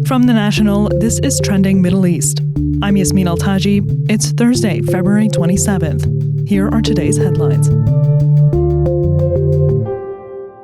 From The National, this is Trending Middle East. I'm Yasmin Al-Taji. It's Thursday, February 27th. Here are today's headlines.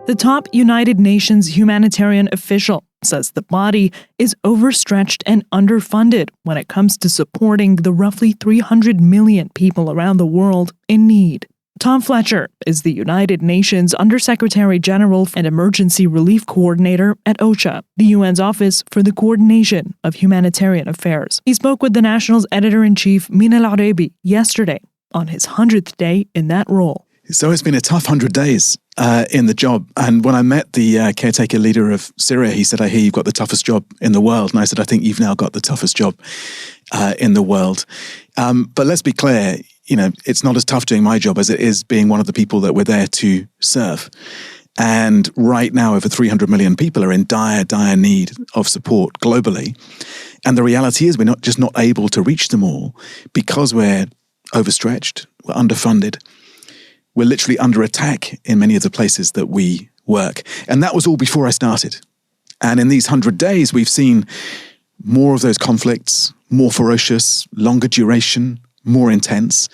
The top United Nations humanitarian official says the body is overstretched and underfunded when it comes to supporting the roughly 300 million people around the world in need. Tom Fletcher is the United Nations Undersecretary General and Emergency Relief Coordinator at OCHA, the UN's Office for the Coordination of Humanitarian Affairs. He spoke with the National's Editor-in-Chief Min al-Arabi yesterday on his 100th day in that role. So it's been a tough 100 days in the job. And when I met the caretaker leader of Syria, he said, "I hear you've got the toughest job in the world." And I said, "I think you've now got the toughest job in the world." But let's be clear, it's not as tough doing my job as it is being one of the people that we're there to serve. And right now, over 300 million people are in dire, dire need of support globally. And the reality is we're not able to reach them all because we're overstretched, we're underfunded. We're literally under attack in many of the places that we work. And that was all before I started. And in these 100 days, we've seen more of those conflicts, more ferocious, longer duration, more intense.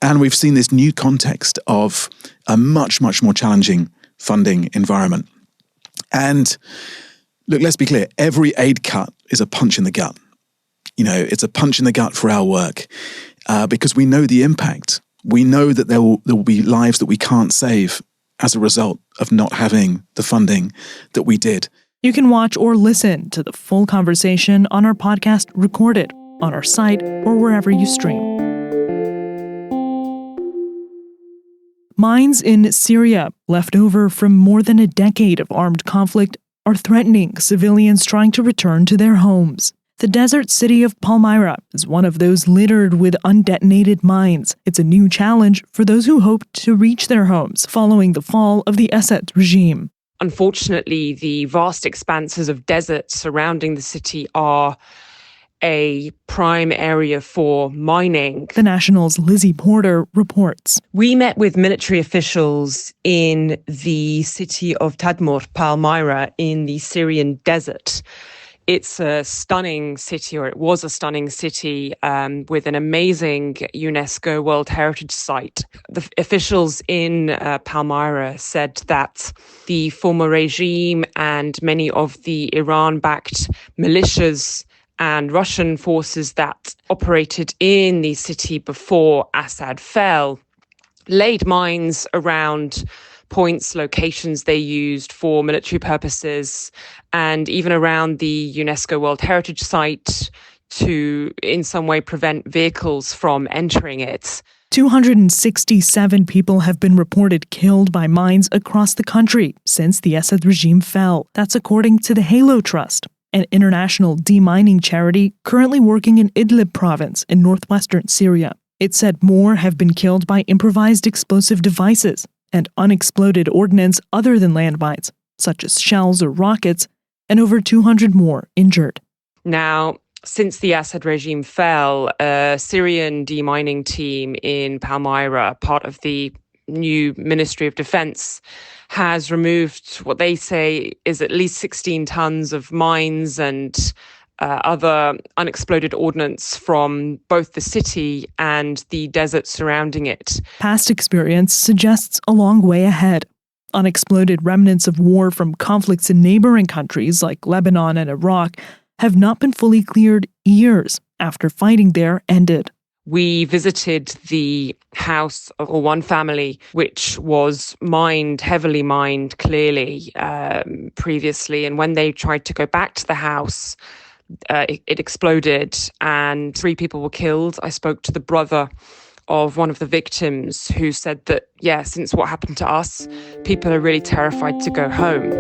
And we've seen this new context of a much, much more challenging funding environment. And look, let's be clear, every aid cut is a punch in the gut. It's a punch in the gut for our work because we know the impact. We know that there will be lives that we can't save as a result of not having the funding that we did. You can watch or listen to the full conversation on our podcast Recorded, on our site, or wherever you stream. Mines in Syria, left over from more than a decade of armed conflict, are threatening civilians trying to return to their homes. The desert city of Palmyra is one of those littered with undetonated mines. It's a new challenge for those who hope to reach their homes following the fall of the Assad regime. Unfortunately, the vast expanses of desert surrounding the city are a prime area for mining. The National's Lizzie Porter reports. We met with military officials in the city of Tadmor, Palmyra, in the Syrian desert. It's a stunning city, or it was a stunning city, with an amazing UNESCO World Heritage Site. The officials in Palmyra said that the former regime and many of the Iran-backed militias and Russian forces that operated in the city before Assad fell laid mines around locations they used for military purposes, and even around the UNESCO World Heritage Site to in some way prevent vehicles from entering it. 267 people have been reported killed by mines across the country since the Assad regime fell. That's according to the Halo Trust, an international demining charity currently working in Idlib province in northwestern Syria. It said more have been killed by improvised explosive devices and unexploded ordnance other than landmines, such as shells or rockets, and over 200 more injured. Now, since the Assad regime fell, a Syrian demining team in Palmyra, part of the new Ministry of Defense, has removed what they say is at least 16 tons of mines and other unexploded ordnance from both the city and the desert surrounding it. Past experience suggests a long way ahead. Unexploded remnants of war from conflicts in neighboring countries like Lebanon and Iraq have not been fully cleared years after fighting there ended. We visited the house of one family, which was heavily mined clearly previously. And when they tried to go back to the house, it exploded and 3 people were killed. I spoke to the brother of one of the victims who said that, since what happened to us, people are really terrified to go home.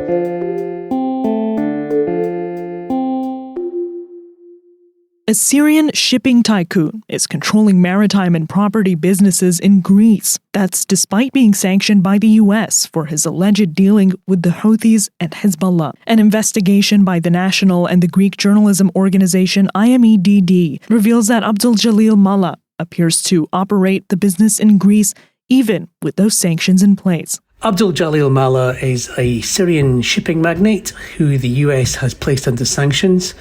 A Syrian shipping tycoon is controlling maritime and property businesses in Greece. That's despite being sanctioned by the U.S. for his alleged dealing with the Houthis and Hezbollah. An investigation by the National and the Greek journalism organization IMEDD reveals that Abdul Jalil Malla appears to operate the business in Greece even with those sanctions in place. Abdul Jalil Mallah is a Syrian shipping magnate who the US has placed under sanctions,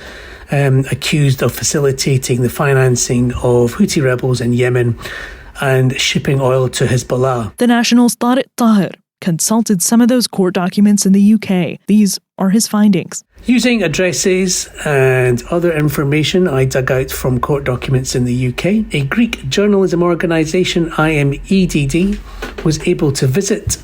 accused of facilitating the financing of Houthi rebels in Yemen and shipping oil to Hezbollah. The National's Tariq Tahir consulted some of those court documents in the UK. These are his findings. Using addresses and other information I dug out from court documents in the UK, a Greek journalism organisation, IMEDD, was able to visit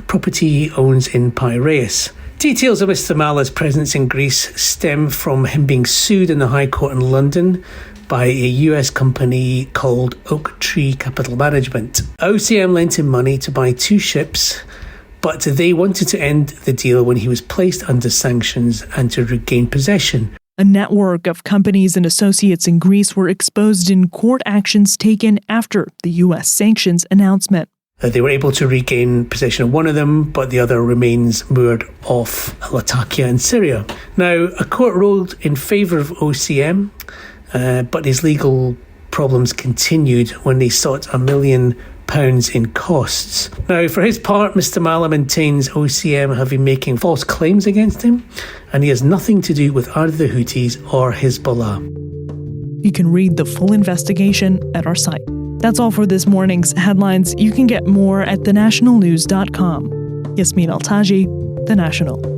property he owns in Piraeus. Details of Mr. Mallah's presence in Greece stem from him being sued in the High Court in London by a US company called Oak Tree Capital Management. OCM lent him money to buy 2 ships, but they wanted to end the deal when he was placed under sanctions and to regain possession. A network of companies and associates in Greece were exposed in court actions taken after the US sanctions announcement. They were able to regain possession of one of them, but the other remains moored off Latakia in Syria. Now, a court ruled in favour of OCM, but his legal problems continued when they sought £1 million in costs. Now, for his part, Mr. Mallah maintains OCM have been making false claims against him, and he has nothing to do with either the Houthis or Hezbollah. You can read the full investigation at our site. That's all for this morning's headlines. You can get more at thenationalnews.com. Yasmin Altaji, The National.